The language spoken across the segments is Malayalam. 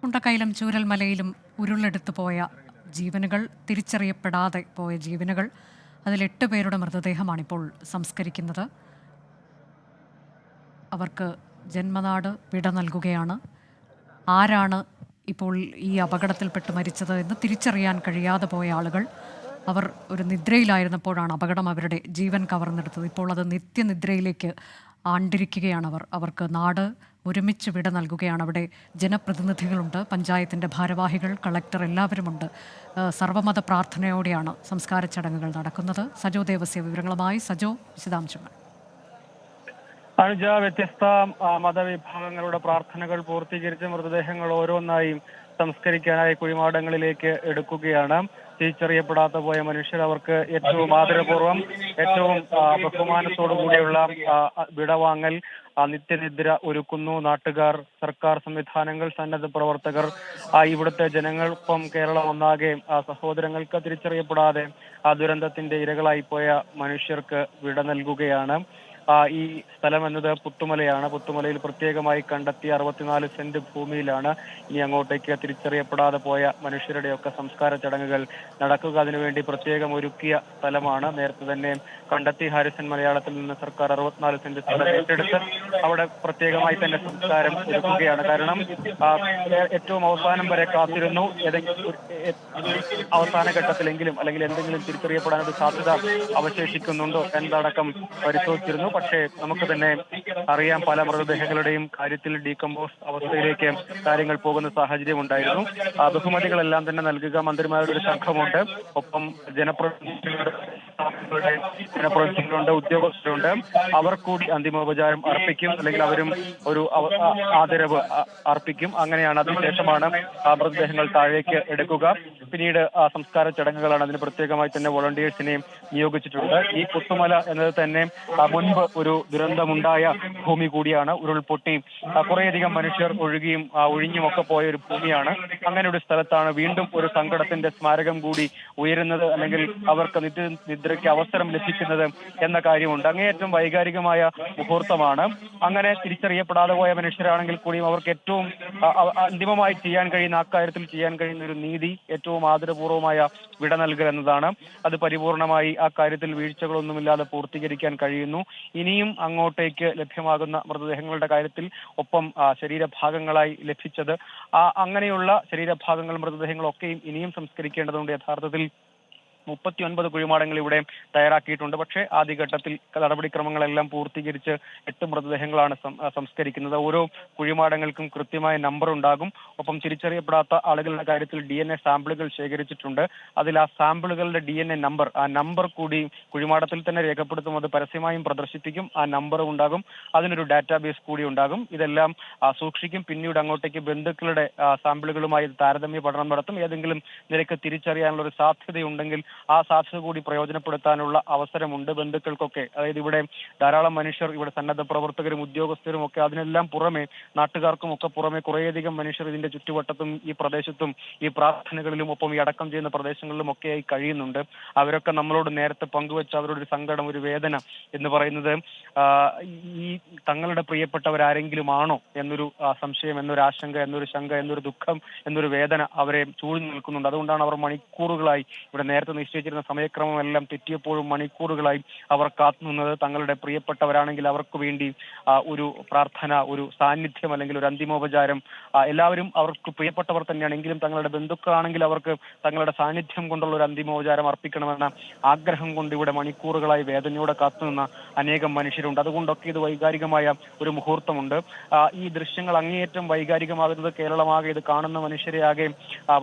മുണ്ടക്കയിലും ചൂരൽമലയിലും ഉരുളെടുത്തു പോയ ജീവനുകൾ, തിരിച്ചറിയപ്പെടാതെ പോയ ജീവനുകൾ, അതിൽ 8 പേരുടെ മൃതദേഹമാണിപ്പോൾ സംസ്കരിക്കുന്നത്. അവർക്ക് ജന്മനാട് വിട നൽകുകയാണ്. ആരാണ് ഇപ്പോൾ ഈ അപകടത്തിൽപ്പെട്ട് മരിച്ചത് എന്ന് തിരിച്ചറിയാൻ കഴിയാതെ പോയ ആളുകൾ, അവർ ഒരു നിദ്രയിലായിരുന്നപ്പോഴാണ് അപകടം അവരുടെ ജീവൻ കവർന്നെടുത്തത്. ഇപ്പോൾ അത് നിത്യനിദ്രയിലേക്ക് ആണ്ടിരിക്കുകയാണ് അവർക്ക് നാട് ഒരുമിച്ച് വിട നൽകുകയാണ്. അവിടെ ജനപ്രതിനിധികളുണ്ട്, പഞ്ചായത്തിൻ്റെ ഭാരവാഹികൾ, കളക്ടർ, എല്ലാവരുമുണ്ട്. സർവ്വമത പ്രാർത്ഥനയോടെയാണ് സംസ്കാര ചടങ്ങുകൾ നടക്കുന്നത്. സജോ ദേവസ്യ വിവരങ്ങളുമായി. സജോ, വിശദാംശങ്ങൾ. അനുജ, വ്യത്യസ്ത മതവിഭാഗങ്ങളുടെ പ്രാർത്ഥനകൾ പൂർത്തീകരിച്ച മൃതദേഹങ്ങൾ ഓരോന്നായും സംസ്കരിക്കാനായി കുഴിമാടങ്ങളിലേക്ക് എടുക്കുകയാണ്. തിരിച്ചറിയപ്പെടാതെ പോയ മനുഷ്യർ, അവർക്ക് ഏറ്റവും ആദരപൂർവ്വം, ഏറ്റവും ബഹുമാനത്തോടു കൂടിയുള്ള വിടവാങ്ങൽ, നിത്യനിദ്ര ഒരുക്കുന്നു നാട്ടുകാർ, സർക്കാർ സംവിധാനങ്ങൾ, സന്നദ്ധ പ്രവർത്തകർ, ഇവിടുത്തെ ജനങ്ങൾക്കൊപ്പം കേരളം ഒന്നാകെ. സഹോദരങ്ങൾക്ക് തിരിച്ചറിയപ്പെടാതെ ആ ദുരന്തത്തിന്റെ ഇരകളായി പോയ മനുഷ്യർക്ക് വിട നൽകുകയാണ്. ഈ സ്ഥലം എന്നത് പുത്തുമലയാണ്. പുത്തുമലയിൽ പ്രത്യേകമായി കണ്ടെത്തിയ 64 സെന്റ് ഭൂമിയിലാണ് ഇനി അങ്ങോട്ടേക്ക് തിരിച്ചറിയപ്പെടാതെ പോയ മനുഷ്യരുടെയൊക്കെ സംസ്കാര ചടങ്ങുകൾ നടക്കുക. അതിനുവേണ്ടി പ്രത്യേകം ഒരുക്കിയ സ്ഥലമാണ്. നേരത്തെ തന്നെ കണ്ടെത്തി ഹാരിസൺ മലയാളത്തിൽ നിന്ന് സർക്കാർ 64 സെന്റ് സ്ഥലം ഏറ്റെടുത്ത് അവിടെ പ്രത്യേകമായി തന്നെ സംസ്കാരം ഒരുക്കുകയാണ്. കാരണം ഏറ്റവും അവസാനം വരെ കാത്തിരുന്നു. അവസാന ഘട്ടത്തിലെങ്കിലും അല്ലെങ്കിൽ എന്തെങ്കിലും തിരിച്ചറിയപ്പെടാനൊരു സാധ്യത അവശേഷിക്കുന്നുണ്ടോ എന്നതടക്കം പരിശോധിച്ചിരുന്നു. പക്ഷേ നമുക്ക് തന്നെ അറിയാം, പല മൃതദേഹങ്ങളുടെയും കാര്യത്തിൽ ഡീകമ്പോസ് അവസ്ഥയിലേക്ക് കാര്യങ്ങൾ പോകുന്ന സാഹചര്യം ഉണ്ടായിരുന്നു. ബഹുമതികളെല്ലാം തന്നെ നൽകുക മന്ത്രിമാരുടെ ഒരു സംഘമുണ്ട്, ഒപ്പം ജനപ്രതിനിധികളുണ്ട്, ഉദ്യോഗസ്ഥരുണ്ട്. അവർ കൂടി അന്തിമോപചാരം അർപ്പിക്കും, അല്ലെങ്കിൽ അവരും ഒരു ആദരവ് അർപ്പിക്കും. അങ്ങനെയാണ്, അതിനുശേഷമാണ് മൃതദേഹങ്ങൾ താഴേക്ക് എടുക്കുക. പിന്നീട് സംസ്കാര ചടങ്ങുകളാണ്. അതിന് പ്രത്യേകമായി തന്നെ വോളണ്ടിയേഴ്സിനെയും നിയോഗിച്ചിട്ടുണ്ട്. ഈ പുത്തുമല എന്നത് തന്നെ മുൻപ് ഒരു ദുരന്തമുണ്ടായ ഭൂമി കൂടിയാണ്. ഉരുൾപൊട്ടി കുറേയധികം മനുഷ്യർ ഒഴിഞ്ഞും ഒക്കെ പോയ ഒരു ഭൂമിയാണ്. അങ്ങനെ ഒരു സ്ഥലത്താണ് വീണ്ടും ഒരു സങ്കടത്തിന്റെ സ്മാരകം കൂടി ഉയരുന്നത്, അല്ലെങ്കിൽ അവർക്ക് നിദ്രയ്ക്ക് അവസരം ലഭിക്കുന്നത് എന്ന കാര്യമുണ്ട്. അങ്ങേയറ്റം വൈകാരികമായ മുഹൂർത്തമാണ്. അങ്ങനെ തിരിച്ചറിയപ്പെടാതെ പോയ മനുഷ്യരാണെങ്കിൽ കൂടിയും അവർക്ക് ഏറ്റവും അന്തിമമായി ചെയ്യാൻ കഴിയുന്ന, അക്കാര്യത്തിൽ ചെയ്യാൻ കഴിയുന്ന ഒരു നീതി, ഏറ്റവും ആദരപൂർവ്വമായ വിട നൽകൽ എന്നതാണ്. അത് പരിപൂർണമായി ആ കാര്യത്തിൽ വീഴ്ചകളൊന്നുമില്ലാതെ പൂർത്തീകരിക്കാൻ കഴിയുന്നു. ഇനിയും അങ്ങോട്ടേക്ക് ലഭ്യമാകുന്ന മൃതദേഹങ്ങളുടെ കാര്യത്തിൽ, ഒപ്പം ശരീരഭാഗങ്ങളായി ലഭിച്ചത്, അങ്ങനെയുള്ള ശരീരഭാഗങ്ങൾ, മൃതദേഹങ്ങളൊക്കെയും ഇനിയും സംസ്കരിക്കേണ്ടതുണ്ട്. യഥാർത്ഥത്തിൽ 39 കുഴിമാടങ്ങൾ ഇവിടെ തയ്യാറാക്കിയിട്ടുണ്ട്. പക്ഷേ ആദ്യഘട്ടത്തിൽ നടപടിക്രമങ്ങളെല്ലാം പൂർത്തീകരിച്ച് 8 മൃതദേഹങ്ങളാണ് സംസ്കരിക്കുന്നത്. ഓരോ കുഴിമാടങ്ങൾക്കും കൃത്യമായ നമ്പർ ഉണ്ടാകും. ഒപ്പം തിരിച്ചറിയപ്പെടാത്ത ആളുകളുടെ കാര്യത്തിൽ DNA സാമ്പിളുകൾ ശേഖരിച്ചിട്ടുണ്ട്. അതിൽ ആ സാമ്പിളുകളുടെ DNA നമ്പർ, ആ നമ്പർ കൂടി കുഴിമാടത്തിൽ തന്നെ രേഖപ്പെടുത്തും. അത് പരസ്യമായും പ്രദർശിപ്പിക്കും. ആ നമ്പറും ഉണ്ടാകും. അതിനൊരു ഡാറ്റാബേസ് കൂടി ഉണ്ടാകും. ഇതെല്ലാം സൂക്ഷിക്കും. പിന്നീട് അങ്ങോട്ടേക്ക് ബന്ധുക്കളുടെ സാമ്പിളുകളുമായി താരതമ്യ പഠനം നടത്തും. ഏതെങ്കിലും നിരക്ക് തിരിച്ചറിയാനുള്ള ഒരു സാധ്യതയുണ്ടെങ്കിൽ ആ സാധ്യത കൂടി പ്രയോജനപ്പെടുത്താനുള്ള അവസരമുണ്ട് ബന്ധുക്കൾക്കൊക്കെ. അതായത് ഇവിടെ ധാരാളം മനുഷ്യർ, ഇവിടെ സന്നദ്ധ പ്രവർത്തകരും ഉദ്യോഗസ്ഥരും ഒക്കെ, അതിനെല്ലാം പുറമെ നാട്ടുകാർക്കും ഒക്കെ പുറമെ കുറേയധികം മനുഷ്യർ ഇതിന്റെ ചുറ്റുവട്ടത്തും ഈ പ്രദേശത്തും ഈ പ്രാർത്ഥനകളിലും ഒപ്പം ഈ അടക്കം ചെയ്യുന്ന പ്രദേശങ്ങളിലും ഒക്കെയായി കഴിയുന്നുണ്ട്. അവരൊക്കെ നമ്മളോട് നേരത്തെ പങ്കുവെച്ച അവരുടെ ഒരു സങ്കടം, ഒരു വേദന എന്ന് പറയുന്നത് ഈ തങ്ങളുടെ പ്രിയപ്പെട്ടവരാരെങ്കിലും ആണോ എന്നൊരു സംശയം, എന്നൊരു ആശങ്ക, എന്നൊരു ശങ്ക, എന്നൊരു ദുഃഖം, എന്നൊരു വേദന അവരെ ചൂഴ്ന്നു നിൽക്കുന്നുണ്ട്. അതുകൊണ്ടാണ് അവർ മണിക്കൂറുകളായി, ഇവിടെ നേരത്തെ നിശ്ചയിച്ചിരുന്ന സമയക്രമമെല്ലാം തെറ്റിയപ്പോഴും മണിക്കൂറുകളായി അവർ കാത്തുനിന്നത് തങ്ങളുടെ പ്രിയപ്പെട്ടവരാണെങ്കിൽ അവർക്ക് വേണ്ടി ഒരു പ്രാർത്ഥന, ഒരു സാന്നിധ്യം, അല്ലെങ്കിൽ ഒരു അന്തിമോപചാരം. എല്ലാവരും അവർക്ക് പ്രിയപ്പെട്ടവർ തന്നെയാണെങ്കിലും തങ്ങളുടെ ബന്ധുക്കളാണെങ്കിൽ അവർക്ക് തങ്ങളുടെ സാന്നിധ്യം കൊണ്ടുള്ള ഒരു അന്തിമോപചാരം അർപ്പിക്കണമെന്ന ആഗ്രഹം കൊണ്ട് ഇവിടെ മണിക്കൂറുകളായി വേദനയോടെ കാത്തുനിന്ന അനേകം മനുഷ്യരുണ്ട്. അതുകൊണ്ടൊക്കെ ഇത് വൈകാരികമായ ഒരു മുഹൂർത്തമുണ്ട്. ഈ ദൃശ്യങ്ങൾ അങ്ങേയറ്റം വൈകാരികമാകുന്നത് കേരളമാകെ, ഇത് കാണുന്ന മനുഷ്യരെ ആകെ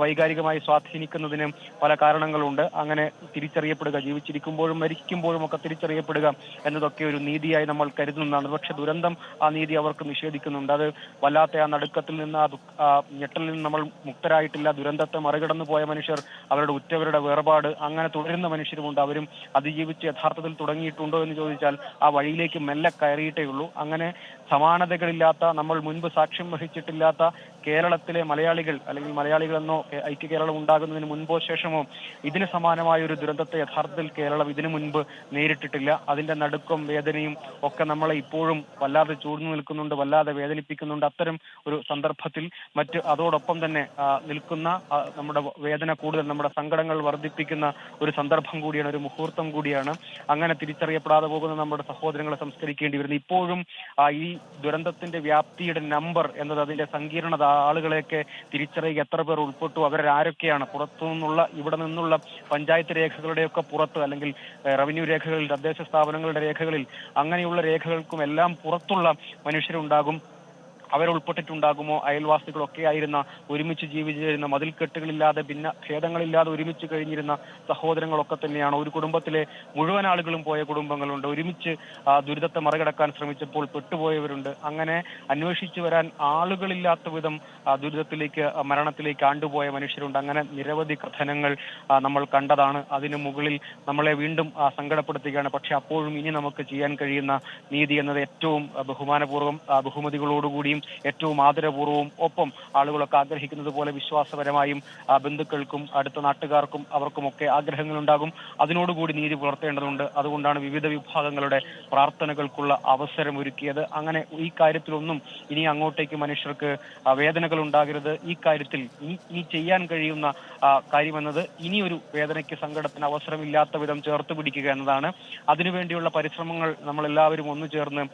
വൈകാരികമായി സ്വാധീനിക്കുന്നതിന് പല കാരണങ്ങളുണ്ട്. അങ്ങനെ തിരിച്ചറിയപ്പെടുക, ജീവിച്ചിരിക്കുമ്പോഴും മരിക്കുമ്പോഴും ഒക്കെ തിരിച്ചറിയപ്പെടുക എന്നതൊക്കെ ഒരു നീതിയായി നമ്മൾ കരുതുന്നതാണ്. പക്ഷെ ദുരന്തം ആ നീതി അവർക്ക് നിഷേധിക്കുന്നുണ്ട്. അത് വല്ലാത്ത ആ നടുക്കത്തിൽ നിന്ന്, ആ ഞെട്ടലിൽ നിന്ന് നമ്മൾ മുക്തരായിട്ടില്ല. ദുരന്തത്തെ മറികടന്നു പോയ മനുഷ്യർ, അവരുടെ ഉറ്റവരുടെ വേർപാട്, അങ്ങനെ തുടരുന്ന മനുഷ്യരുമുണ്ട്. അവരും അതിജീവിച്ച് യഥാർത്ഥത്തിൽ തുടങ്ങിയിട്ടുണ്ടോ എന്ന് ചോദിച്ചാൽ ആ വഴിയിലേക്ക് മെല്ലെ കയറിയിട്ടേ ഉള്ളൂ. അങ്ങനെ സമാനതകളില്ലാത്ത, നമ്മൾ മുൻപ് സാക്ഷ്യം വഹിച്ചിട്ടില്ലാത്ത കേരളത്തിലെ മലയാളികൾ, അല്ലെങ്കിൽ മലയാളികളെന്നോ ഐക്യ കേരളം ഉണ്ടാകുന്നതിന് മുൻപോ ശേഷമോ ഇതിന് സമാനമായ സമാനമായ ഒരു ദുരന്തത്തെ യഥാർത്ഥത്തിൽ കേരളം ഇതിനു മുൻപ് നേരിട്ടിട്ടില്ല. അതിന്റെ നടുക്കം വേദനയും ഒക്കെ നമ്മളെ ഇപ്പോഴും വല്ലാതെ ചൂഴ്ന്നു നിൽക്കുന്നുണ്ട്, വല്ലാതെ വേദനിപ്പിക്കുന്നുണ്ട്. അത്തരം ഒരു സന്ദർഭത്തിൽ അതോടൊപ്പം തന്നെ നിൽക്കുന്ന നമ്മുടെ വേദന കൂടുതൽ, നമ്മുടെ സങ്കടങ്ങൾ വർദ്ധിപ്പിക്കുന്ന ഒരു സന്ദർഭം കൂടിയാണ്, ഒരു മുഹൂർത്തം കൂടിയാണ്. അങ്ങനെ തിരിച്ചറിയപ്പെടാതെ പോകുന്ന നമ്മുടെ സഹോദരങ്ങളെ സംസ്കരിക്കേണ്ടി വരുന്നത്. ഇപ്പോഴും ഈ ദുരന്തത്തിന്റെ വ്യാപ്തിയുടെ നമ്പർ എന്നത്, അതിന്റെ സങ്കീർണത, ആളുകളെയൊക്കെ തിരിച്ചറിയുക, എത്ര പേർ ഉൾപ്പെട്ടു, അവരാരൊക്കെയാണ്, പുറത്തു നിന്നുള്ള ഇവിടെ നിന്നുള്ള പഞ്ചായത്ത് രേഖകളുടെയൊക്കെ പുറത്ത്, അല്ലെങ്കിൽ റവന്യൂ രേഖകളിൽ, തദ്ദേശ സ്ഥാപനങ്ങളുടെ രേഖകളിൽ, അങ്ങനെയുള്ള രേഖകൾക്കും എല്ലാം പുറത്തുള്ള മനുഷ്യരുണ്ടാകും. അവരുൾപ്പെട്ടിട്ടുണ്ടാകുമോ? അയൽവാസികളൊക്കെ ആയിരുന്ന, ഒരുമിച്ച് ജീവിച്ചിരുന്ന, മതിൽക്കെട്ടുകളില്ലാതെ, ഭിന്ന ഭേദങ്ങളില്ലാതെ ഒരുമിച്ച് കഴിഞ്ഞിരുന്ന സഹോദരങ്ങളൊക്കെ തന്നെയാണ്. ഒരു കുടുംബത്തിലെ മുഴുവൻ ആളുകളും പോയ കുടുംബങ്ങളുണ്ട്. ഒരുമിച്ച് ദുരിതത്തെ മറികടക്കാൻ ശ്രമിച്ചപ്പോൾ പെട്ടുപോയവരുണ്ട്. അങ്ങനെ അന്വേഷിച്ചു വരാൻ ആളുകളില്ലാത്ത വിധം ദുരിതത്തിലേക്ക്, മരണത്തിലേക്ക് ആണ്ടുപോയ മനുഷ്യരുണ്ട്. അങ്ങനെ നിരവധി കഥനങ്ങൾ നമ്മൾ കണ്ടതാണ്. അതിനു മുകളിൽ നമ്മളെ വീണ്ടും സങ്കടപ്പെടുത്തുകയാണ്. പക്ഷെ അപ്പോഴും ഇനി നമുക്ക് ചെയ്യാൻ കഴിയുന്ന നീതി എന്നത് ഏറ്റവും ബഹുമാനപൂർവ്വം, ബഹുമതികളോടുകൂടിയും ഏറ്റവും ആദരപൂർവ്വവും, ഒപ്പം ആളുകളൊക്കെ ആഗ്രഹിക്കുന്നത് പോലെ വിശ്വാസപരമായും ബന്ധുക്കൾക്കും അടുത്ത നാട്ടുകാർക്കും അവർക്കുമൊക്കെ ആഗ്രഹങ്ങളുണ്ടാകും. അതിനോടുകൂടി നീതി പുലർത്തേണ്ടതുണ്ട്. അതുകൊണ്ടാണ് വിവിധ വിഭാഗങ്ങളുടെ പ്രാർത്ഥനകൾക്കുള്ള അവസരം ഒരുക്കിയത്. അങ്ങനെ ഈ കാര്യത്തിലൊന്നും ഇനി അങ്ങോട്ടേക്ക് മനുഷ്യർക്ക് വേദനകൾ ഉണ്ടാകരുത്. ഈ കാര്യത്തിൽ ഇനി ചെയ്യാൻ കഴിയുന്ന കാര്യമെന്നത് ഇനിയൊരു വേദനയ്ക്ക്, സങ്കടത്തിന് അവസരമില്ലാത്ത വിധം ചേർത്ത് പിടിക്കുക എന്നതാണ്. അതിനുവേണ്ടിയുള്ള പരിശ്രമങ്ങൾ നമ്മളെല്ലാവരും ഒന്നു ചേർന്ന്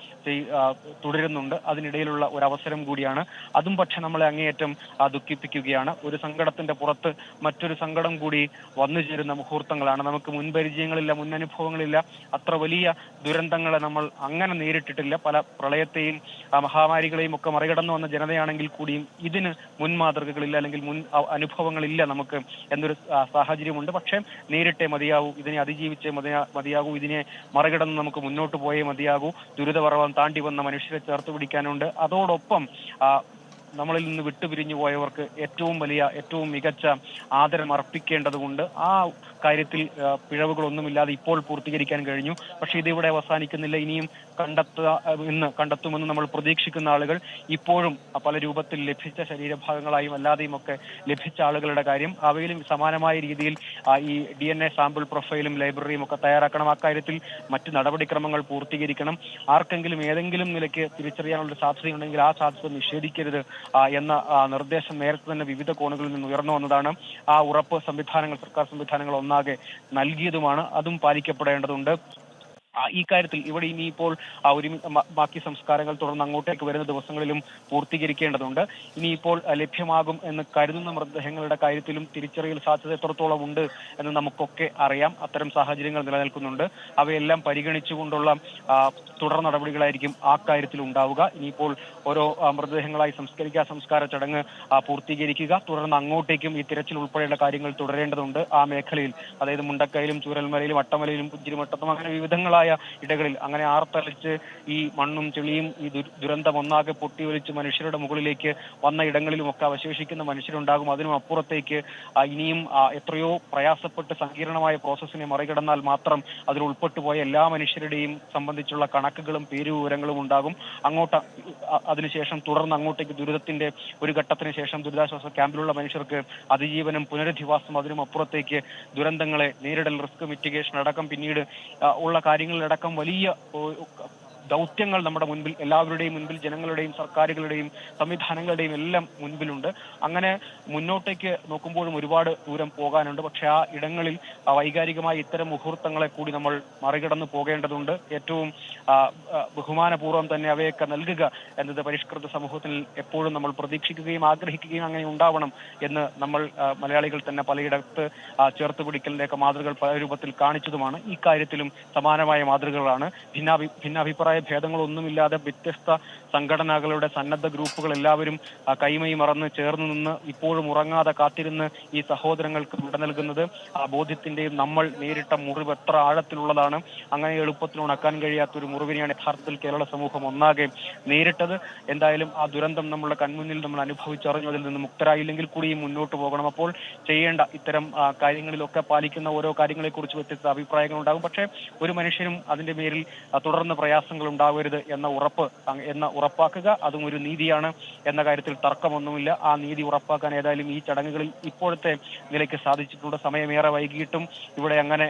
തുടരുന്നുണ്ട്. അതിനിടയിലുള്ള ഒരു അവസരം കൂടിയാണ് അതും. പക്ഷെ നമ്മളെ അങ്ങേയറ്റം ദുഃഖിപ്പിക്കുകയാണ്. ഒരു സങ്കടത്തിന്റെ പുറത്ത് മറ്റൊരു സങ്കടം കൂടി വന്നു ചേരുന്ന മുഹൂർത്തങ്ങളാണ്. നമുക്ക് മുൻപരിചയങ്ങളില്ല, മുന്നനുഭവങ്ങളില്ല. അത്ര വലിയ ദുരന്തങ്ങളെ നമ്മൾ അങ്ങനെ നേരിട്ടിട്ടില്ല. പല പ്രളയത്തെയും മഹാമാരികളെയും ഒക്കെ മറികടന്നു വന്ന ജനതയാണെങ്കിൽ കൂടിയും ഇതിന് മുൻ മാതൃകകളില്ല, അല്ലെങ്കിൽ മുൻ അനുഭവങ്ങളില്ല നമുക്ക് എന്നൊരു സാഹചര്യമുണ്ട്. പക്ഷെ നേരിട്ടേ മതിയാവൂ, ഇതിനെ അതിജീവിച്ചേ മതിയാകൂ, ഇതിനെ മറികടന്ന് നമുക്ക് മുന്നോട്ട് പോയേ മതിയാകൂ. ദുരിതപർവ്വം താണ്ടി വന്ന മനുഷ്യരെ ചേർത്ത് പിടിക്കാനുണ്ട്. അതോടൊപ്പം നമ്മളിൽ നിന്ന് വിട്ടുപിരിഞ്ഞു പോയവർക്ക് ഏറ്റവും മികച്ച ആദരം അർപ്പിക്കേണ്ടതുണ്ട്. ആ കാര്യത്തിൽ പിഴവുകളൊന്നുമില്ലാതെ ഇപ്പോൾ പൂർത്തീകരിക്കാൻ കഴിഞ്ഞു. പക്ഷെ ഇതിവിടെ അവസാനിക്കുന്നില്ല. ഇനിയും കണ്ടെത്തുമെന്ന് നമ്മൾ പ്രതീക്ഷിക്കുന്ന ആളുകൾ ഇപ്പോഴും പല രൂപത്തിൽ ലഭിച്ച ശരീരഭാഗങ്ങളായും അല്ലാതെയും ഒക്കെ ലഭിച്ച ആളുകളുടെ കാര്യം, അവയിലും സമാനമായ രീതിയിൽ ഈ DNA സാമ്പിൾ പ്രൊഫൈലും ലൈബ്രറിയും ഒക്കെ തയ്യാറാക്കണം. അക്കാര്യത്തിൽ മറ്റ് നടപടിക്രമങ്ങൾ പൂർത്തീകരിക്കണം. ആർക്കെങ്കിലും ഏതെങ്കിലും നിലയ്ക്ക് തിരിച്ചറിയാനുള്ള സാധ്യതയുണ്ടെങ്കിൽ ആ സാധ്യത നിഷേധിക്കരുത് എന്ന നിർദ്ദേശം നേരത്തെ തന്നെ വിവിധ കോണുകളിൽ നിന്ന് ഉയർന്നു വന്നതാണ്. ആ ഉറപ്പ് സർക്കാർ സംവിധാനങ്ങൾ ഒന്നാകെ നൽകിയതുമാണ്. അതും പാലിക്കപ്പെടേണ്ടതുണ്ട്. ഈ കാര്യത്തിൽ ഇവിടെ ഇനിയിപ്പോൾ ബാക്കി സംസ്കാരങ്ങൾ തുടർന്ന് അങ്ങോട്ടേക്ക് വരുന്ന ദിവസങ്ങളിലും പൂർത്തീകരിക്കേണ്ടതുണ്ട്. ഇനിയിപ്പോൾ ലഭ്യമാകും എന്ന് കരുതുന്ന മൃതദേഹങ്ങളുടെ കാര്യത്തിലും തിരിച്ചറിയൽ സാധ്യത എത്രത്തോളം ഉണ്ട് എന്ന് നമുക്കൊക്കെ അറിയാം. അത്തരം സാഹചര്യങ്ങൾ നിലനിൽക്കുന്നുണ്ട്. അവയെല്ലാം പരിഗണിച്ചുകൊണ്ടുള്ള തുടർ നടപടികളായിരിക്കും ആ കാര്യത്തിൽ ഉണ്ടാവുക. ഇനിയിപ്പോൾ ഓരോ മൃതദേഹങ്ങളായി സംസ്കാര ചടങ്ങ് പൂർത്തീകരിക്കുക. തുടർന്ന് അങ്ങോട്ടേക്കും ഈ തിരച്ചിൽ ഉൾപ്പെടെയുള്ള കാര്യങ്ങൾ തുടരേണ്ടതുണ്ട്. ആ മേഖലയിൽ, അതായത് മുണ്ടക്കയിലും ചൂരൽമലയിലും അട്ടമലയിലും പുഞ്ചിരിമട്ടത്തും അങ്ങനെ വിവിധങ്ങളായ ഇടങ്ങളിൽ അങ്ങനെ ആർത്തളിച്ച് ഈ മണ്ണും ചെളിയും ഈ ദുരന്തം ഒന്നാകെ പൊട്ടിയൊലിച്ച് മനുഷ്യരുടെ മുകളിലേക്ക് വന്ന ഇടങ്ങളിലുമൊക്കെ അവശേഷിക്കുന്ന മനുഷ്യരുണ്ടാകും. അതിനും അപ്പുറത്തേക്ക് ഇനിയും എത്രയോ പ്രയാസപ്പെട്ട് സങ്കീർണമായ പ്രോസസ്സിനെ മറികടന്നാൽ മാത്രം അതിൽ ഉൾപ്പെട്ടു പോയ എല്ലാ മനുഷ്യരുടെയും സംബന്ധിച്ചുള്ള കണക്കുകളും പേരുവിവരങ്ങളും ഉണ്ടാകും. അതിനുശേഷം തുടർന്ന് അങ്ങോട്ടേക്ക് ദുരിതത്തിന്റെ ഒരു ഘട്ടത്തിന് ശേഷം ദുരിതാശ്വാസ ക്യാമ്പിലുള്ള മനുഷ്യർക്ക് അതിജീവനം, പുനരധിവാസം, അതിനും അപ്പുറത്തേക്ക് ദുരന്തങ്ങളെ നേരിടൽ, റിസ്ക് മിറ്റിഗേഷൻ അടക്കം പിന്നീട് ഉള്ള കാര്യങ്ങളിലടക്കം വലിയ ദൗത്യങ്ങൾ നമ്മുടെ മുൻപിൽ, എല്ലാവരുടെയും മുൻപിൽ, ജനങ്ങളുടെയും സർക്കാരുകളുടെയും സംവിധാനങ്ങളുടെയും എല്ലാം മുൻപിലുണ്ട്. അങ്ങനെ മുന്നോട്ടേക്ക് നോക്കുമ്പോഴും ഒരുപാട് ദൂരം പോകാനുണ്ട്. പക്ഷെ ആ ഇടങ്ങളിൽ വൈകാരികമായ ഇത്തരം മുഹൂർത്തങ്ങളെ കൂടി നമ്മൾ മറികടന്ന് പോകേണ്ടതുണ്ട്. ഏറ്റവും ബഹുമാനപൂർവ്വം തന്നെ അവയൊക്കെ നൽകുക എന്നത് പരിഷ്കൃത സമൂഹത്തിൽ എപ്പോഴും നമ്മൾ പ്രതീക്ഷിക്കുകയും ആഗ്രഹിക്കുകയും അങ്ങനെ ഉണ്ടാവണം എന്ന് നമ്മൾ മലയാളികൾ തന്നെ പലയിടത്ത് ചേർത്ത് പിടിക്കലിന്റെയൊക്കെ മാതൃകകൾ പല രൂപത്തിൽ കാണിച്ചതുമാണ്. ഈ കാര്യത്തിലും സമാനമായ മാതൃകകളാണ്. ഭിന്നാഭിപ്രായ ഭേദങ്ങളൊന്നുമില്ലാതെ വ്യത്യസ്ത സംഘടനകളുടെ സന്നദ്ധ ഗ്രൂപ്പുകൾ എല്ലാവരും കൈമൈ മറന്ന് ചേർന്ന് നിന്ന് ഇപ്പോഴും ഉറങ്ങാതെ കാത്തിരുന്ന് ഈ സഹോദരങ്ങൾക്ക് വിട നൽകുന്നത് ആ ബോധ്യത്തിന്റെയും നമ്മൾ നേരിട്ട മുറിവ് എത്ര ആഴത്തിലുള്ളതാണ്, അങ്ങനെ എളുപ്പത്തിൽ ഉണക്കാൻ കഴിയാത്തൊരു മുറിവിനെയാണ് യഥാർത്ഥത്തിൽ കേരള സമൂഹം ഒന്നാകെ നേരിട്ടത്. എന്തായാലും ആ ദുരന്തം നമ്മളുടെ കൺമുന്നിൽ നമ്മൾ അനുഭവിച്ചറിഞ്ഞു. അതിൽ നിന്ന് മുക്തരായില്ലെങ്കിൽ കൂടിയും മുന്നോട്ട് പോകണം. അപ്പോൾ ചെയ്യേണ്ട ഇത്തരം കാര്യങ്ങളിലൊക്കെ പാലിക്കുന്ന ഓരോ കാര്യങ്ങളെക്കുറിച്ച് വ്യത്യസ്ത അഭിപ്രായങ്ങൾ ഉണ്ടാകും. പക്ഷേ ഒരു മനുഷ്യനും അതിന്റെ പേരിൽ തുടർന്ന് പ്രയാസങ്ങൾ ഉണ്ടാവരുത് എന്ന ഉറപ്പാക്കുക, അതും ഒരു നീതിയാണ് എന്ന കാര്യത്തിൽ തർക്കമൊന്നുമില്ല. ആ നീതി ഉറപ്പാക്കാൻ ഏതായാലും ഈ ചടങ്ങുകളിൽ ഇപ്പോഴത്തെ നിലയ്ക്ക് സാധിച്ചിട്ടുണ്ട്. സമയമേറെ വൈകിയിട്ടും ഇവിടെ അങ്ങനെ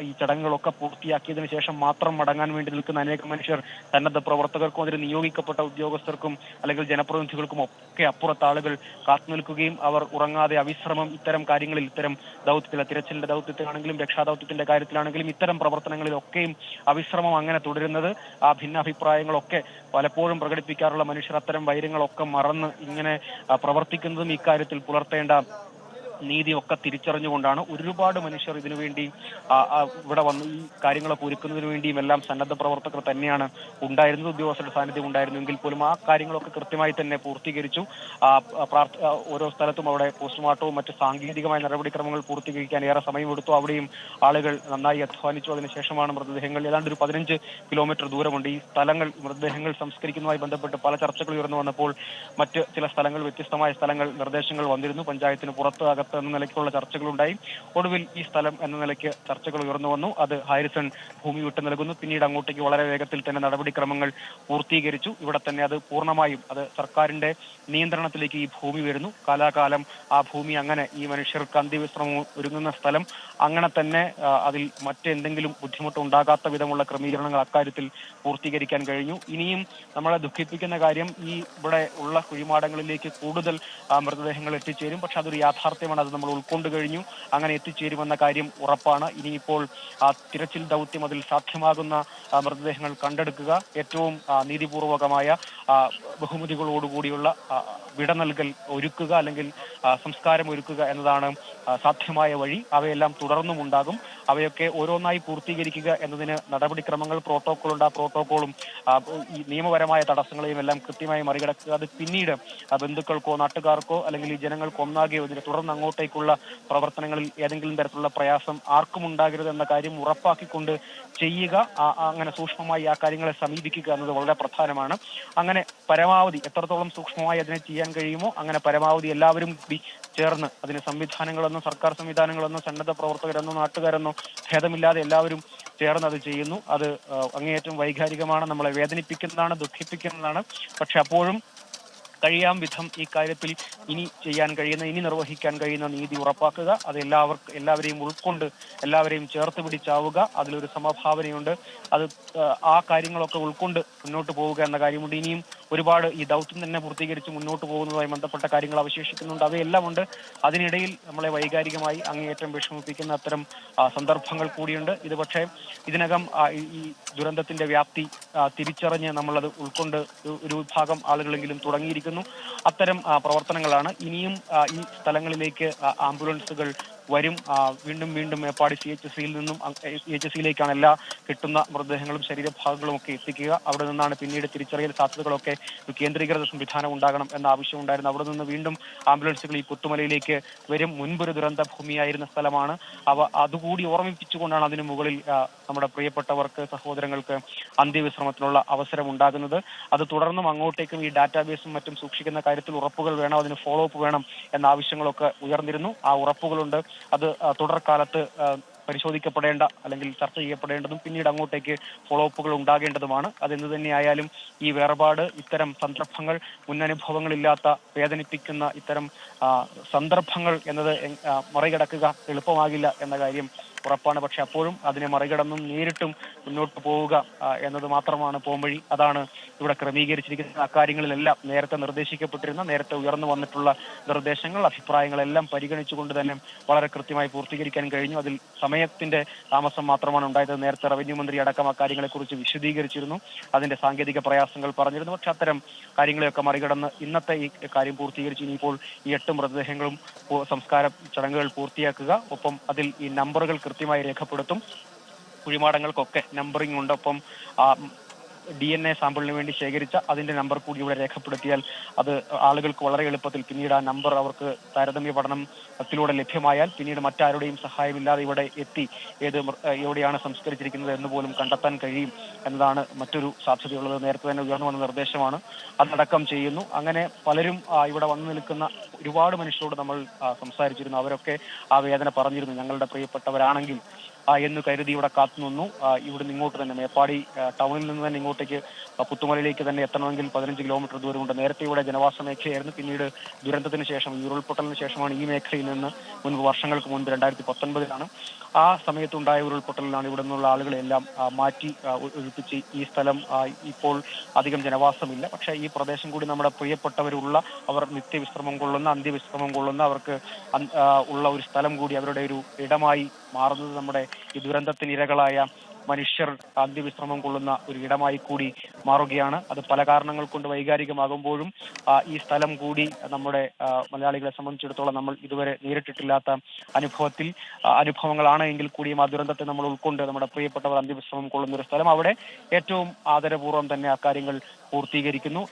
ഈ ചടങ്ങുകളൊക്കെ പൂർത്തിയാക്കിയതിനു ശേഷം മാത്രം മടങ്ങാൻ വേണ്ടി നിൽക്കുന്ന അനേകം മനുഷ്യർ, സന്നദ്ധ പ്രവർത്തകർക്കും അതിന് നിയോഗിക്കപ്പെട്ട ഉദ്യോഗസ്ഥർക്കും അല്ലെങ്കിൽ ജനപ്രതിനിധികൾക്കും ഒക്കെ അപ്പുറത്ത് ആളുകൾ കാത്തുനിൽക്കുകയും അവർ ഉറങ്ങാതെ അവിശ്രമം ഇത്തരം കാര്യങ്ങളിൽ, ഇത്തരം ദൗത്യത്തിലെ തിരച്ചിലിന്റെ ദൗത്യത്തിലാണെങ്കിലും രക്ഷാദൗത്യത്തിന്റെ കാര്യത്തിലാണെങ്കിലും ഇത്തരം പ്രവർത്തനങ്ങളിലൊക്കെയും അവിശ്രമം അങ്ങനെ തുടരുന്നത്, ആ ഭിന്നാഭിപ്രായങ്ങളൊക്കെ പലപ്പോഴും പ്രകടിപ്പിക്കാറുള്ള മനുഷ്യർ അത്തരം വൈരങ്ങളൊക്കെ മറന്ന് ഇങ്ങനെ പ്രവർത്തിക്കുന്നതും ഇക്കാര്യത്തിൽ പുലർത്തേണ്ട നീതിയൊക്കെ തിരിച്ചറിഞ്ഞുകൊണ്ടാണ്. ഒരുപാട് മനുഷ്യർ ഇതിനുവേണ്ടി ഇവിടെ വന്ന് ഈ കാര്യങ്ങളൊക്കെ ഒരുക്കുന്നതിന് വേണ്ടിയും എല്ലാം സന്നദ്ധ പ്രവർത്തകർ തന്നെയാണ് ഉണ്ടായിരുന്നത്. ഉദ്യോഗസ്ഥരുടെ സാന്നിധ്യം ഉണ്ടായിരുന്നെങ്കിൽ പോലും ആ കാര്യങ്ങളൊക്കെ കൃത്യമായി തന്നെ പൂർത്തീകരിച്ചു. ഓരോ സ്ഥലത്തും അവിടെ പോസ്റ്റ്മോർട്ടവും മറ്റ് സാങ്കേതികമായ നടപടിക്രമങ്ങൾ പൂർത്തീകരിക്കാൻ ഏറെ സമയമെടുത്തു. അവിടെയും ആളുകൾ നന്നായി അധ്വാനിച്ചു. അതിനുശേഷമാണ് മൃതദേഹങ്ങൾ, ഏതാണ്ട് ഒരു 15 കിലോമീറ്റർ ദൂരമുണ്ട് ഈ സ്ഥലങ്ങൾ, മൃതദേഹങ്ങൾ സംസ്കരിക്കുന്നതുമായി ബന്ധപ്പെട്ട് പല ചർച്ചകൾ ഉയർന്നു വന്നപ്പോൾ മറ്റ് ചില സ്ഥലങ്ങൾ, വ്യത്യസ്തമായ സ്ഥലങ്ങൾ, നിർദ്ദേശങ്ങൾ വന്നിരുന്നു. പഞ്ചായത്തിന് പുറത്ത് അകത്ത് എന്ന നിലയ്ക്കുള്ള ചർച്ചകളുണ്ടായി. ഒടുവിൽ ഈ സ്ഥലം എന്ന നിലയ്ക്ക് ചർച്ചകൾ ഉയർന്നു വന്നു. അത് ഹാരിസൺ ഭൂമി വിട്ടു നൽകുന്നു. പിന്നീട് അങ്ങോട്ടേക്ക് വളരെ വേഗത്തിൽ തന്നെ നടപടിക്രമങ്ങൾ പൂർത്തീകരിച്ചു. ഇവിടെ തന്നെ അത് പൂർണ്ണമായും അത് സർക്കാരിന്റെ നിയന്ത്രണത്തിലേക്ക് ഈ ഭൂമി വരുന്നു. കാലാകാലം ആ ഭൂമി അങ്ങനെ ഈ മനുഷ്യർക്ക് അന്ത്യവിശ്രമം ഒരുങ്ങുന്ന സ്ഥലം അങ്ങനെ തന്നെ അതിൽ മറ്റെന്തെങ്കിലും ബുദ്ധിമുട്ട് ഉണ്ടാകാത്ത വിധമുള്ള ക്രമീകരണങ്ങൾ അക്കാര്യത്തിൽ പൂർത്തീകരിക്കാൻ കഴിഞ്ഞു. ഇനിയും നമ്മളെ ദുഃഖിപ്പിക്കുന്ന കാര്യം, ഈ ഇവിടെ ഉള്ള കുഴിമാടങ്ങളിലേക്ക് കൂടുതൽ മൃതദേഹങ്ങൾ എത്തിച്ചേരും. പക്ഷെ അതൊരു യാഥാർത്ഥ്യമാണ്. അത് നമ്മൾ ഉൾക്കൊണ്ടു കഴിഞ്ഞു. അങ്ങനെ എത്തിച്ചേരുമെന്ന കാര്യം ഉറപ്പാണ്. ഇനിയിപ്പോൾ തിരച്ചിൽ ദൗത്യം അതിൽ സാധ്യമാകുന്ന മൃതദേഹങ്ങൾ കണ്ടെടുക്കുക, ഏറ്റവും നീതിപൂർവകമായ ബഹുമതികളോടുകൂടിയുള്ള വിട നൽകൽ ഒരുക്കുക, അല്ലെങ്കിൽ സംസ്കാരം ഒരുക്കുക എന്നതാണ് സാധ്യമായ വഴി. അവയെല്ലാം തുടർന്നും ഉണ്ടാകും. അവയൊക്കെ ഓരോന്നായി പൂർത്തീകരിക്കുക എന്നതിന് നടപടിക്രമങ്ങൾ, പ്രോട്ടോക്കോളുണ്ട്. ആ പ്രോട്ടോക്കോളും ഈ നിയമപരമായ തടസ്സങ്ങളെയും എല്ലാം കൃത്യമായി മറികടക്കുക. അത് പിന്നീട് ബന്ധുക്കൾക്കോ നാട്ടുകാർക്കോ അല്ലെങ്കിൽ ഈ ജനങ്ങൾക്ക് ഒന്നാകെയോ ഇതിനെ തുടർന്ന് അങ്ങോട്ടേക്കുള്ള പ്രവർത്തനങ്ങളിൽ ഏതെങ്കിലും തരത്തിലുള്ള പ്രയാസം ആർക്കും ഉണ്ടാകരുത് എന്ന കാര്യം ഉറപ്പാക്കിക്കൊണ്ട് ചെയ്യുക. അങ്ങനെ സൂക്ഷ്മമായി ആ കാര്യങ്ങളെ സമീപിക്കുക എന്നത് വളരെ പ്രധാനമാണ്. അങ്ങനെ പരമാവധി എത്രത്തോളം സൂക്ഷ്മമായി അതിനെ ചെയ്യാൻ കഴിയുമോ അങ്ങനെ പരമാവധി എല്ലാവരും കൂടി ചേർന്ന് അതിന് സംവിധാനങ്ങളെന്നോ സർക്കാർ സംവിധാനങ്ങളെന്നോ സന്നദ്ധ പ്രവർത്തകരെന്നോ നാട്ടുകാരെന്നോ ഭേദമില്ലാതെ എല്ലാവരും ചേർന്ന് അത് ചെയ്യുന്നു. അത് അങ്ങേയറ്റം വൈകാരികമാണ്, നമ്മളെ വേദനിപ്പിക്കുന്നതാണ്, ദുഃഖിപ്പിക്കുന്നതാണ്. പക്ഷെ അപ്പോഴും കഴിയാം വിധം ഈ കാര്യത്തിൽ ഇനി ചെയ്യാൻ കഴിയുന്ന, ഇനി നിർവഹിക്കാൻ കഴിയുന്ന നീതി ഉറപ്പാക്കുക. അത് എല്ലാവരെയും ഉൾക്കൊണ്ട് എല്ലാവരെയും ചേർത്ത് പിടിച്ചാവുക. അതിലൊരു സമഭാവനയുണ്ട്. അത് ആ കാര്യങ്ങളൊക്കെ ഉൾക്കൊണ്ട് മുന്നോട്ട് പോവുക എന്ന കാര്യമുണ്ട്. ഇനിയും ഒരുപാട് ഈ ദൗത്യം തന്നെ പൂർത്തീകരിച്ച് മുന്നോട്ട് പോകുന്നതുമായി ബന്ധപ്പെട്ട കാര്യങ്ങൾ അവശേഷിക്കുന്നുണ്ട്. അവയെല്ലാം ഉണ്ട്. അതിനിടയിൽ നമ്മളെ വൈകാരികമായി അങ്ങേയറ്റം വിഷമിപ്പിക്കുന്ന അത്തരം സന്ദർഭങ്ങൾ കൂടിയുണ്ട്. ഇത് പക്ഷേ ഇതിനകം ഈ ദുരന്തത്തിന്റെ വ്യാപ്തി തിരിച്ചറിഞ്ഞ് നമ്മളത് ഉൾക്കൊണ്ട് ഒരു വിഭാഗം ആളുകളെങ്കിലും തുടങ്ങിയിരിക്കുന്നു. അത്തരം പ്രവർത്തനങ്ങളാണ്. ഇനിയും ഈ സ്ഥലങ്ങളിലേക്ക് ആംബുലൻസുകൾ വരും. വീണ്ടും വീണ്ടും മേപ്പാടി CHSയിൽ നിന്നും CHSയിലേക്കാണ് എല്ലാ കിട്ടുന്ന മൃതദേഹങ്ങളും ശരീരഭാഗങ്ങളും ഒക്കെ എത്തിക്കുക. അവിടെ നിന്നാണ് പിന്നീട് തിരിച്ചറിയൽ സാധ്യതകളൊക്കെ ഒരു കേന്ദ്രീകൃത സംവിധാനം ഉണ്ടാകണം എന്ന ആവശ്യമുണ്ടായിരുന്നു. അവിടെ നിന്ന് വീണ്ടും ആംബുലൻസുകൾ ഈ പുത്തുമലയിലേക്ക് വരും. മുൻപൊരു ദുരന്ത ഭൂമിയായിരുന്ന സ്ഥലമാണ്. അതുകൂടി ഓർമ്മിപ്പിച്ചുകൊണ്ടാണ് അതിനു മുകളിൽ നമ്മുടെ പ്രിയപ്പെട്ടവർക്ക്, സഹോദരങ്ങൾക്ക് അന്ത്യവിശ്രമത്തിനുള്ള അവസരം ഉണ്ടാകുന്നത്. അത് തുടർന്നും അങ്ങോട്ടേക്കും ഈ ഡാറ്റാബേസും മറ്റും സൂക്ഷിക്കുന്ന കാര്യത്തിൽ ഉറപ്പുകൾ വേണം, അതിന് ഫോളോ അപ്പ് വേണം എന്ന ആവശ്യങ്ങളൊക്കെ ഉയർന്നിരുന്നു. ആ ഉറപ്പുകളുണ്ട്. അത് തുടർക്കാലത്ത് പരിശോധിക്കപ്പെടേണ്ട അല്ലെങ്കിൽ ചർച്ച ചെയ്യപ്പെടേണ്ടതും പിന്നീട് അങ്ങോട്ടേക്ക് ഫോളോ അപ്പുകൾ ഉണ്ടാകേണ്ടതുമാണ്. അതെന്ത് തന്നെയായാലും ഈ വേർപാട്, ഇത്തരം സന്ദർഭങ്ങൾ, മുന്നനുഭവങ്ങളില്ലാത്ത വേദനിപ്പിക്കുന്ന ഇത്തരം സന്ദർഭങ്ങൾ എന്നത് മറികടക്കുക എളുപ്പമാകില്ല എന്ന കാര്യം ഉറപ്പാണ്. പക്ഷെ അപ്പോഴും അതിനെ മറികടന്നും നേരിട്ടും മുന്നോട്ട് പോവുക എന്നത് മാത്രമാണ് പോംവഴി. അതാണ് ഇവിടെ ക്രമീകരിച്ചിരിക്കുന്ന. അക്കാര്യങ്ങളിലെല്ലാം നേരത്തെ നിർദ്ദേശിക്കപ്പെട്ടിരുന്ന, നേരത്തെ ഉയർന്നു വന്നിട്ടുള്ള നിർദ്ദേശങ്ങൾ, അഭിപ്രായങ്ങളെല്ലാം പരിഗണിച്ചുകൊണ്ട് തന്നെ വളരെ കൃത്യമായി പൂർത്തീകരിക്കാൻ കഴിഞ്ഞു. അതിൽ സമയത്തിന്റെ താമസം മാത്രമാണ് ഉണ്ടായത്. നേരത്തെ റവന്യൂ മന്ത്രി അടക്കം അക്കാര്യങ്ങളെക്കുറിച്ച് വിശദീകരിച്ചിരുന്നു, അതിന്റെ സാങ്കേതിക പ്രയാസങ്ങൾ പറഞ്ഞിരുന്നു. പക്ഷെ അത്തരം കാര്യങ്ങളെയൊക്കെ മറികടന്ന് ഇന്നത്തെ ഈ കാര്യം പൂർത്തീകരിച്ചു. ഇനിയിപ്പോൾ ഈ 8 മൃതദേഹങ്ങളും സംസ്കാര ചടങ്ങുകൾ പൂർത്തിയാക്കുക. ഒപ്പം അതിൽ ഈ നമ്പറുകൾ കൃത്യമായി രേഖപ്പെടുത്തും. കുഴിമാടങ്ങൾക്കൊക്കെ നമ്പറിംഗ് ഉണ്ട്. ഒപ്പം DNA സാമ്പിളിന് വേണ്ടി ശേഖരിച്ച അതിന്റെ നമ്പർ കൂടി ഇവിടെ രേഖപ്പെടുത്തിയാൽ അത് ആളുകൾക്ക് വളരെ എളുപ്പത്തിൽ പിന്നീട് ആ നമ്പർ അവർക്ക് താരതമ്യ പഠനത്തിലൂടെ ലഭ്യമായാൽ പിന്നീട് മറ്റാരുടെയും സഹായമില്ലാതെ ഇവിടെ എത്തി എവിടെയാണ് സംസ്കരിച്ചിരിക്കുന്നത് എന്ന് പോലും കണ്ടെത്താൻ കഴിയും എന്നതാണ് മറ്റൊരു സാധ്യതയുള്ളത്. നേരത്തെ തന്നെ ഉയർന്നു വന്ന നിർദ്ദേശമാണ്. അതടക്കം ചെയ്യുന്നു. അങ്ങനെ പലരും ഇവിടെ വന്നു നിൽക്കുന്ന ഒരുപാട് മനുഷ്യരോട് നമ്മൾ സംസാരിച്ചിരുന്നു. അവരൊക്കെ ആ വേദന പറഞ്ഞിരുന്നു. ഞങ്ങളുടെ പ്രിയപ്പെട്ടവരാണെങ്കിൽ എന്ന് കരുതി ഇവിടെ കാത്തുനിന്നു. ഇവിടുന്ന് ഇങ്ങോട്ട് തന്നെ മേപ്പാടി ടൗണിൽ നിന്ന് തന്നെ ഇങ്ങോട്ടേക്ക് പുത്തുമലയിലേക്ക് തന്നെ എത്തണമെങ്കിൽ 15 കിലോമീറ്റർ ദൂരമുണ്ട്. നേരത്തെ ഇവിടെ ജനവാസ മേഖലയായിരുന്നു. പിന്നീട് ദുരന്തത്തിന് ശേഷം, ഈ ഉരുൾപൊട്ടലിന് ശേഷമാണ് ഈ മേഖലയിൽ നിന്ന് വർഷങ്ങൾക്ക് മുൻപ് 2019 ആ സമയത്തുണ്ടായ ഉരുൾപൊട്ടലിലാണ് ഇവിടെ നിന്നുള്ള ആളുകളെല്ലാം മാറ്റി ഒഴിപ്പിച്ച് ഈ സ്ഥലം ഇപ്പോൾ അധികം ജനവാസമില്ല. പക്ഷേ ഈ പ്രദേശം കൂടി നമ്മുടെ പ്രിയപ്പെട്ടവരുള്ള, അവർ നിത്യവിശ്രമം കൊള്ളുന്ന, അന്ത്യവിശ്രമം കൊള്ളുന്ന, അവർക്ക് ഉള്ള ഒരു സ്ഥലം കൂടി, അവരുടെ ഒരു ഇടമായി മാറുന്നത് നമ്മുടെ ഈ ദുരന്തത്തിനിരകളായ മനുഷ്യർ അന്ത്യവിശ്രമം കൊള്ളുന്ന ഒരു ഇടമായി കൂടി മാറുകയാണ്. അത് പല കാരണങ്ങൾ കൊണ്ട് വൈകാരികമാകുമ്പോഴും ഈ സ്ഥലം കൂടി നമ്മുടെ മലയാളികളെ സംബന്ധിച്ചിടത്തോളം നമ്മൾ ഇതുവരെ നേരിട്ടിട്ടില്ലാത്ത അനുഭവങ്ങളാണ് എങ്കിൽ കൂടിയും ആ ദുരന്തത്തെ നമ്മൾ ഉൾക്കൊണ്ട് നമ്മുടെ പ്രിയപ്പെട്ടവർ അന്ത്യവിശ്രമം കൊള്ളുന്ന ഒരു സ്ഥലം, അവിടെ ഏറ്റവും ആദരപൂർവ്വം തന്നെ അക്കാര്യങ്ങൾ പൂർത്തീകരിക്കുന്നു.